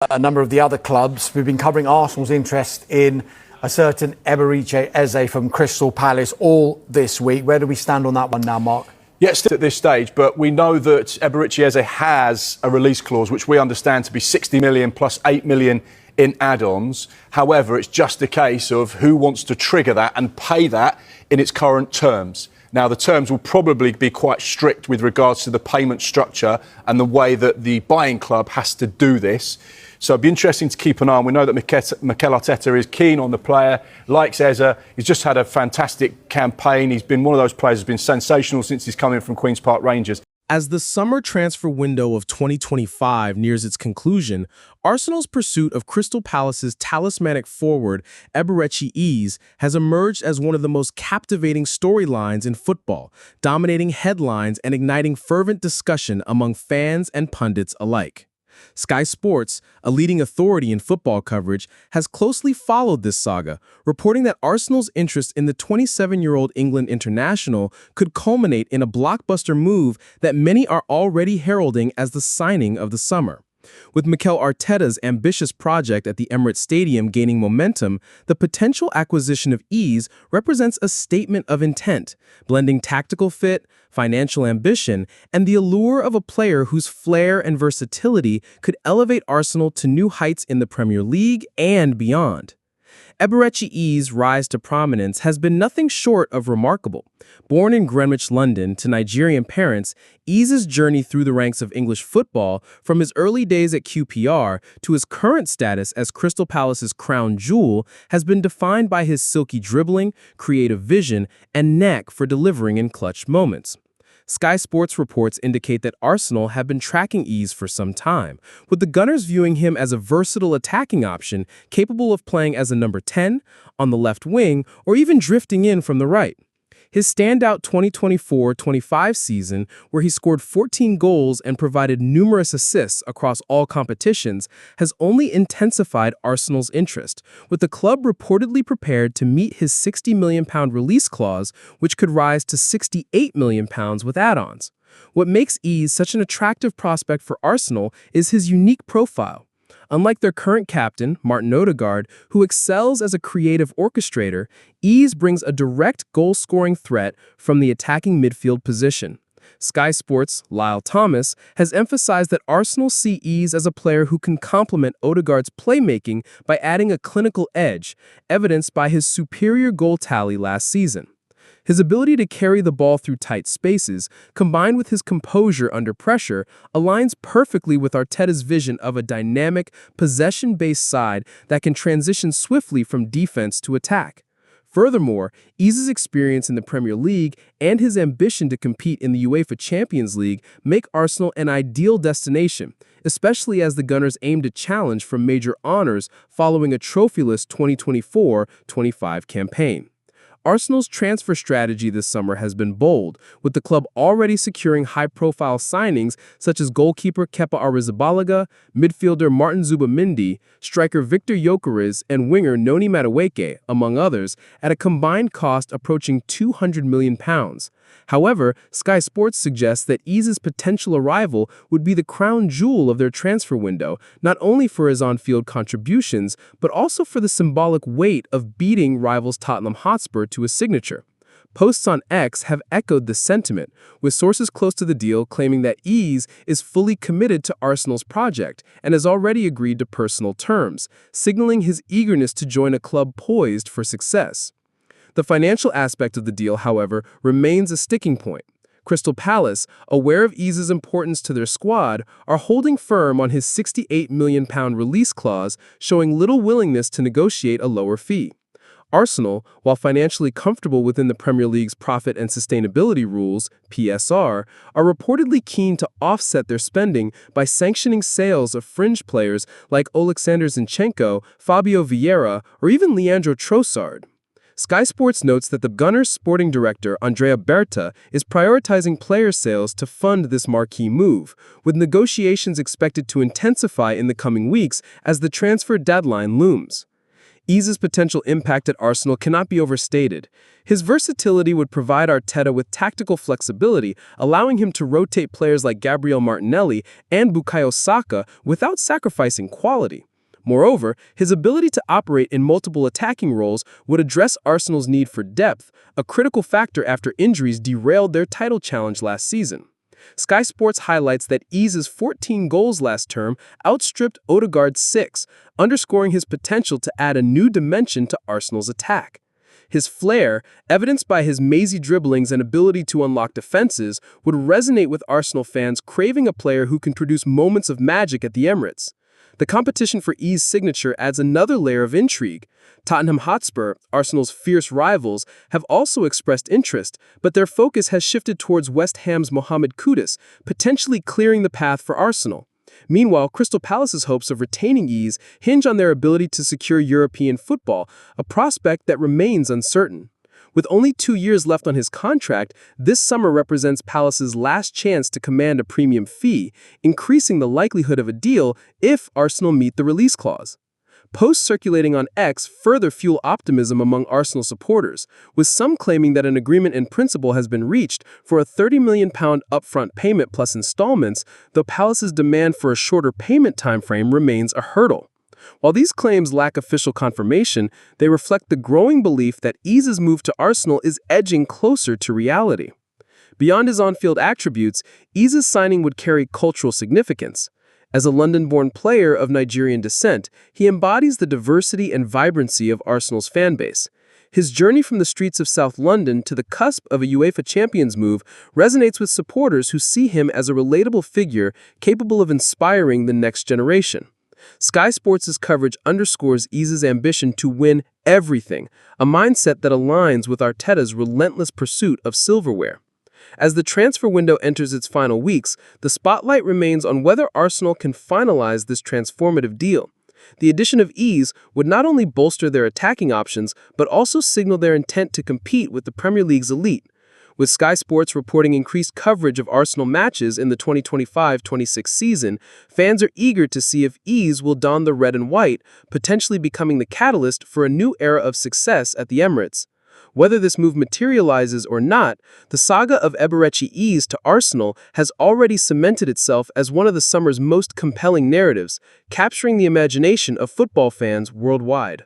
a number of the other clubs. We've been covering Arsenal's interest in a certain Eberechi Eze from Crystal Palace all this week. Where do we stand on that one now, Mark? Yes, at this stage, but we know that Eberechi Eze has a release clause, which we understand to be 60 million plus 8 million in add-ons. However, it's just a case of who wants to trigger that and pay that in its current terms. Now, the terms will probably be quite strict with regards to the payment structure and the way that the buying club has to do this. So it'd be interesting to keep an eye on. We know that Mikel Arteta is keen on the player, likes Eze. He's just had a fantastic campaign. He's been one of those players who's been sensational since he's come in from Queen's Park Rangers. As the summer transfer window of 2025 nears its conclusion, Arsenal's pursuit of Crystal Palace's talismanic forward, Eberechi Eze, has emerged as one of the most captivating storylines in football, dominating headlines and igniting fervent discussion among fans and pundits alike. Sky Sports, a leading authority in football coverage, has closely followed this saga, reporting that Arsenal's interest in the 27-year-old England international could culminate in a blockbuster move that many are already heralding as the signing of the summer. With Mikel Arteta's ambitious project at the Emirates Stadium gaining momentum, the potential acquisition of Eze represents a statement of intent, blending tactical fit, financial ambition, and the allure of a player whose flair and versatility could elevate Arsenal to new heights in the Premier League and beyond. Eberechi Eze's rise to prominence has been nothing short of remarkable. Born in Greenwich, London, to Nigerian parents, Eze's journey through the ranks of English football, from his early days at QPR to his current status as Crystal Palace's crown jewel, has been defined by his silky dribbling, creative vision, and knack for delivering in clutch moments. Sky Sports reports indicate that Arsenal have been tracking Eze for some time, with the Gunners viewing him as a versatile attacking option capable of playing as a number 10, on the left wing, or even drifting in from the right. His standout 2024-25 season, where he scored 14 goals and provided numerous assists across all competitions, has only intensified Arsenal's interest, with the club reportedly prepared to meet his £60 million release clause, which could rise to £68 million with add-ons. What makes Eze such an attractive prospect for Arsenal is his unique profile. Unlike their current captain, Martin Odegaard, who excels as a creative orchestrator, Eze brings a direct goal-scoring threat from the attacking midfield position. Sky Sports' Lyle Thomas has emphasized that Arsenal see Eze as a player who can complement Odegaard's playmaking by adding a clinical edge, evidenced by his superior goal tally last season. His ability to carry the ball through tight spaces, combined with his composure under pressure, aligns perfectly with Arteta's vision of a dynamic, possession-based side that can transition swiftly from defense to attack. Furthermore, Eze's experience in the Premier League and his ambition to compete in the UEFA Champions League make Arsenal an ideal destination, especially as the Gunners aim to challenge for major honors following a trophyless 2024-25 campaign. Arsenal's transfer strategy this summer has been bold, with the club already securing high-profile signings such as goalkeeper Kepa Arrizabalaga, midfielder Martin Zubimendi, striker Victor Gyökeres, and winger Noni Madueke, among others, at a combined cost approaching £200 million. However, Sky Sports suggests that Eze's potential arrival would be the crown jewel of their transfer window, not only for his on-field contributions, but also for the symbolic weight of beating rivals Tottenham Hotspur to a signature. Posts on X have echoed this sentiment, with sources close to the deal claiming that Eze is fully committed to Arsenal's project and has already agreed to personal terms, signaling his eagerness to join a club poised for success. The financial aspect of the deal, however, remains a sticking point. Crystal Palace, aware of Eze's importance to their squad, are holding firm on his £68 million release clause, showing little willingness to negotiate a lower fee. Arsenal, while financially comfortable within the Premier League's profit and sustainability rules, PSR, are reportedly keen to offset their spending by sanctioning sales of fringe players like Oleksandr Zinchenko, Fabio Vieira, or even Leandro Trossard. Sky Sports notes that the Gunners' sporting director, Andrea Berta, is prioritizing player sales to fund this marquee move, with negotiations expected to intensify in the coming weeks as the transfer deadline looms. Eze's potential impact at Arsenal cannot be overstated. His versatility would provide Arteta with tactical flexibility, allowing him to rotate players like Gabriel Martinelli and Bukayo Saka without sacrificing quality. Moreover, his ability to operate in multiple attacking roles would address Arsenal's need for depth, a critical factor after injuries derailed their title challenge last season. Sky Sports highlights that Eze's 14 goals last term outstripped Odegaard's 6, underscoring his potential to add a new dimension to Arsenal's attack. His flair, evidenced by his mazy dribblings and ability to unlock defenses, would resonate with Arsenal fans craving a player who can produce moments of magic at the Emirates. The competition for Eze's signature adds another layer of intrigue. Tottenham Hotspur, Arsenal's fierce rivals, have also expressed interest, but their focus has shifted towards West Ham's Mohamed Kudus, potentially clearing the path for Arsenal. Meanwhile, Crystal Palace's hopes of retaining Eze hinge on their ability to secure European football, a prospect that remains uncertain. With only 2 years left on his contract, this summer represents Palace's last chance to command a premium fee, increasing the likelihood of a deal if Arsenal meet the release clause. Posts circulating on X further fuel optimism among Arsenal supporters, with some claiming that an agreement in principle has been reached for a £30 million upfront payment plus installments, though Palace's demand for a shorter payment timeframe remains a hurdle. While these claims lack official confirmation, they reflect the growing belief that Eze's move to Arsenal is edging closer to reality. Beyond his on-field attributes, Eze's signing would carry cultural significance. As a London-born player of Nigerian descent, he embodies the diversity and vibrancy of Arsenal's fanbase. His journey from the streets of South London to the cusp of a UEFA Champions move resonates with supporters who see him as a relatable figure capable of inspiring the next generation. Sky Sports' coverage underscores Eze's ambition to win everything, a mindset that aligns with Arteta's relentless pursuit of silverware. As the transfer window enters its final weeks, the spotlight remains on whether Arsenal can finalize this transformative deal. The addition of Eze would not only bolster their attacking options, but also signal their intent to compete with the Premier League's elite. With Sky Sports reporting increased coverage of Arsenal matches in the 2025-26 season, fans are eager to see if Eze will don the red and white, potentially becoming the catalyst for a new era of success at the Emirates. Whether this move materializes or not, the saga of Eberechi Eze to Arsenal has already cemented itself as one of the summer's most compelling narratives, capturing the imagination of football fans worldwide.